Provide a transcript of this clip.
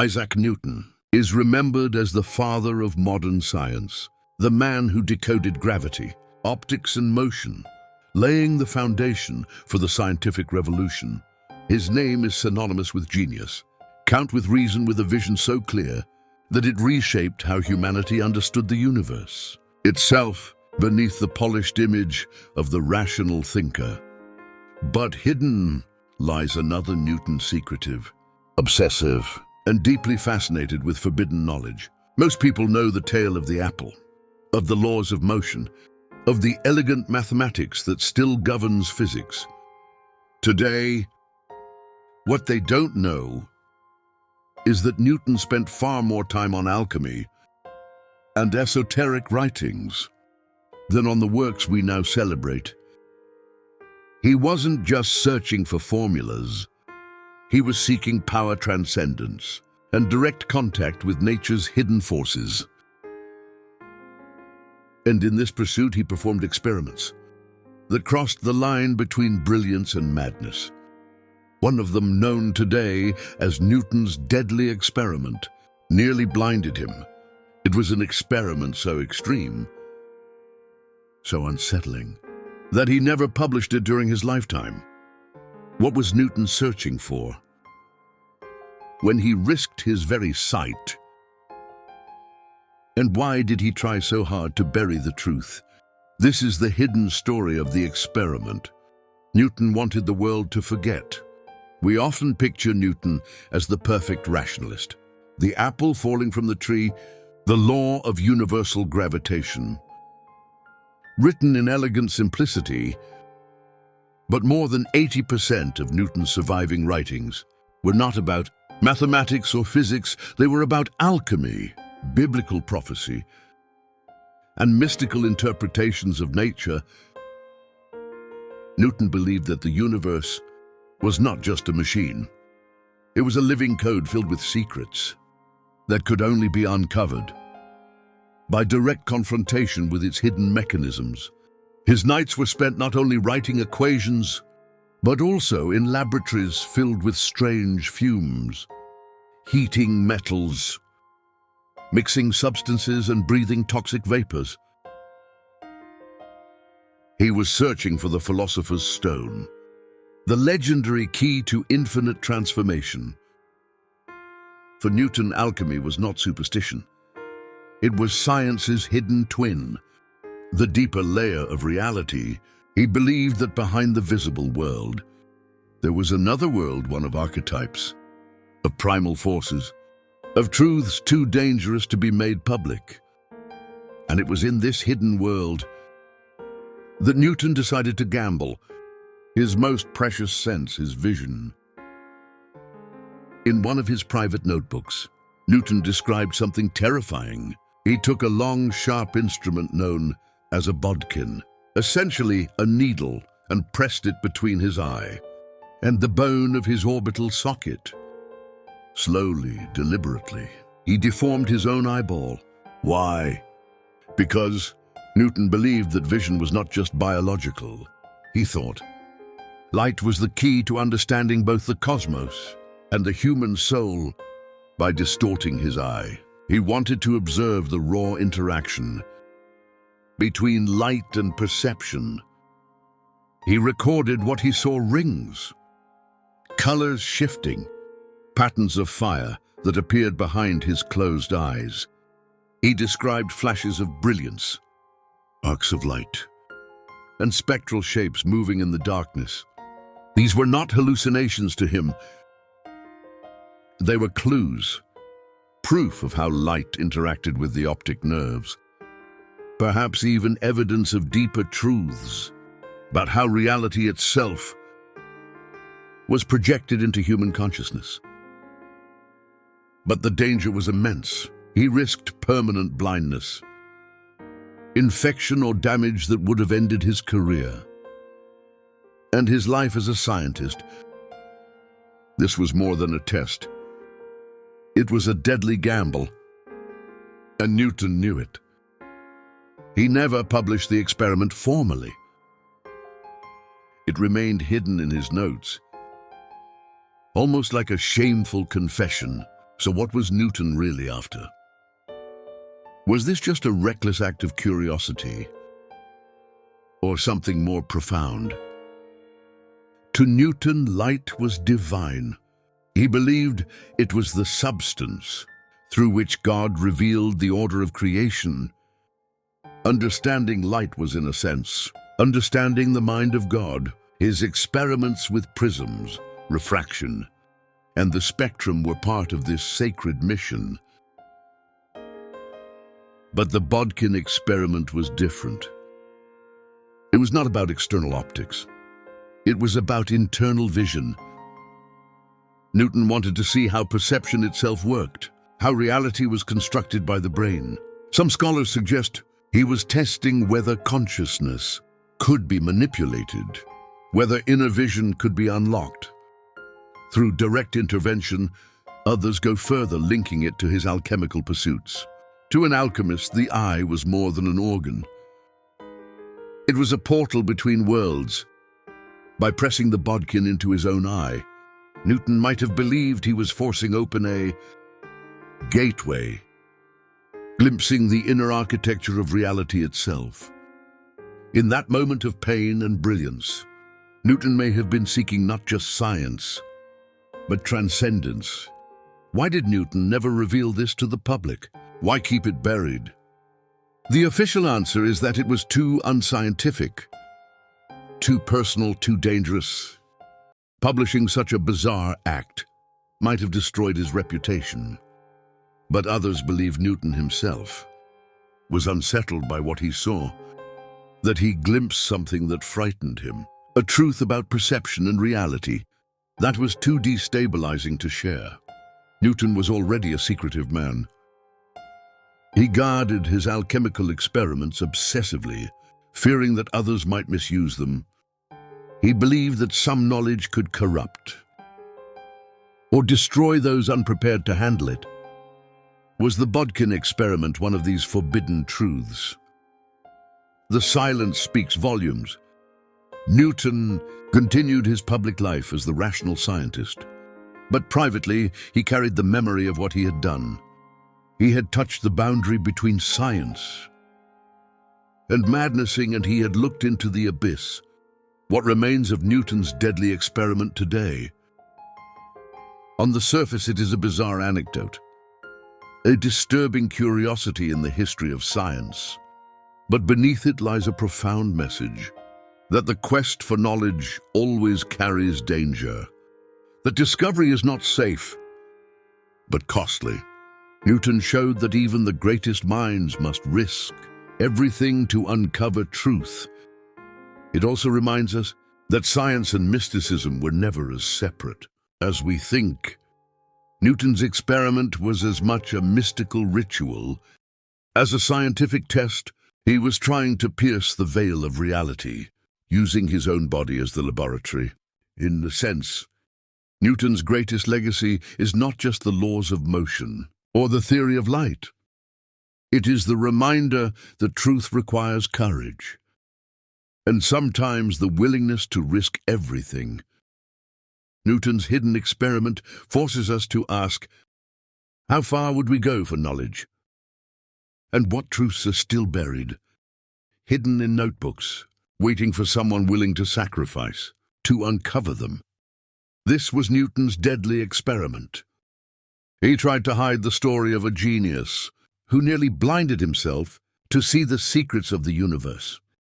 Isaac Newton is remembered as the father of modern science, the man who decoded gravity, optics and motion, laying the foundation for the scientific revolution. His name is synonymous with genius, count with reason with a vision so clear that it reshaped how humanity understood the universe itself beneath the polished image of the rational thinker. But hidden lies another Newton, secretive, obsessive, and deeply fascinated with forbidden knowledge. Most people know the tale of the apple, of the laws of motion, of the elegant mathematics that still governs physics. Today, what they don't know is that Newton spent far more time on alchemy and esoteric writings than on the works we now celebrate. He wasn't just searching for formulas. He was seeking power transcendence and direct contact with nature's hidden forces. And in this pursuit, he performed experiments that crossed the line between brilliance and madness. One of them, known today as Newton's deadly experiment, nearly blinded him. It was an experiment so extreme, so unsettling, that he never published it during his lifetime. What was Newton searching for when he risked his very sight? And why did he try so hard to bury the truth? This is the hidden story of the experiment Newton wanted the world to forget. We often picture Newton as the perfect rationalist, the apple falling from the tree, the law of universal gravitation, written in elegant simplicity. But more than 80% of Newton's surviving writings were not about mathematics or physics. They were about alchemy, biblical prophecy, and mystical interpretations of nature. Newton believed that the universe was not just a machine. It was a living code filled with secrets that could only be uncovered by direct confrontation with its hidden mechanisms. His nights were spent not only writing equations, but also in laboratories filled with strange fumes, heating metals, mixing substances and breathing toxic vapors. He was searching for the philosopher's stone, the legendary key to infinite transformation. For Newton, alchemy was not superstition. It was science's hidden twin, the deeper layer of reality. He believed that behind the visible world, there was another world, one of archetypes, of primal forces, of truths too dangerous to be made public. And it was in this hidden world that Newton decided to gamble his most precious sense, his vision. In one of his private notebooks, Newton described something terrifying. He took a long, sharp instrument known as a bodkin, essentially a needle, and pressed it between his eye and the bone of his orbital socket. Slowly, deliberately, he deformed his own eyeball. Why? Because Newton believed that vision was not just biological. He thought light was the key to understanding both the cosmos and the human soul. By distorting his eye, he wanted to observe the raw interaction between light and perception. He recorded what he saw: rings, colors shifting, patterns of fire that appeared behind his closed eyes. He described flashes of brilliance, arcs of light, and spectral shapes moving in the darkness. These were not hallucinations to him. They were clues, proof of how light interacted with the optic nerves, perhaps even evidence of deeper truths about how reality itself was projected into human consciousness. But the danger was immense. He risked permanent blindness, infection or damage that would have ended his career and his life as a scientist. This was more than a test. It was a deadly gamble, and Newton knew it. He never published the experiment formally. It remained hidden in his notes, almost like a shameful confession, So what was Newton really after? Was this just a reckless act of curiosity, or something more profound? To Newton, light was divine. He believed it was the substance through which God revealed the order of creation. Understanding light was, in a sense, understanding the mind of God. His experiments with prisms, refraction, and the spectrum were part of this sacred mission. But the Bodkin experiment was different. It was not about external optics. It was about internal vision. Newton wanted to see how perception itself worked, how reality was constructed by the brain. Some scholars suggest he was testing whether consciousness could be manipulated, whether inner vision could be unlocked. Through direct intervention, others go further, linking it to his alchemical pursuits. To an alchemist, the eye was more than an organ. It was a portal between worlds. By pressing the bodkin into his own eye, Newton might have believed he was forcing open a gateway, glimpsing the inner architecture of reality itself. In that moment of pain and brilliance, Newton may have been seeking not just science, but transcendence. Why did Newton never reveal this to the public? Why keep it buried? The official answer is that it was too unscientific, too personal, too dangerous. Publishing such a bizarre act might have destroyed his reputation. But others believe Newton himself was unsettled by what he saw, that he glimpsed something that frightened him, a truth about perception and reality that was too destabilizing to share. Newton was already a secretive man. He guarded his alchemical experiments obsessively, fearing that others might misuse them. He believed that some knowledge could corrupt or destroy those unprepared to handle it. Was the Bodkin experiment one of these forbidden truths? The silence speaks volumes. Newton continued his public life as the rational scientist, but privately he carried the memory of what he had done. He had touched the boundary between science and madness, and he had looked into the abyss. What remains of Newton's deadly experiment today? On the surface, it is a bizarre anecdote, a disturbing curiosity in the history of science. But beneath it lies a profound message, that the quest for knowledge always carries danger, that discovery is not safe, but costly. Newton showed that even the greatest minds must risk everything to uncover truth. It also reminds us that science and mysticism were never as separate as we think. Newton's experiment was as much a mystical ritual as a scientific test. He was trying to pierce the veil of reality, using his own body as the laboratory. In a sense, Newton's greatest legacy is not just the laws of motion or the theory of light. It is the reminder that truth requires courage, and sometimes the willingness to risk everything. Newton's hidden experiment forces us to ask, how far would we go for knowledge? And what truths are still buried, hidden in notebooks, waiting for someone willing to sacrifice, to uncover them? This was Newton's deadly experiment. He tried to hide the story of a genius who nearly blinded himself to see the secrets of the universe.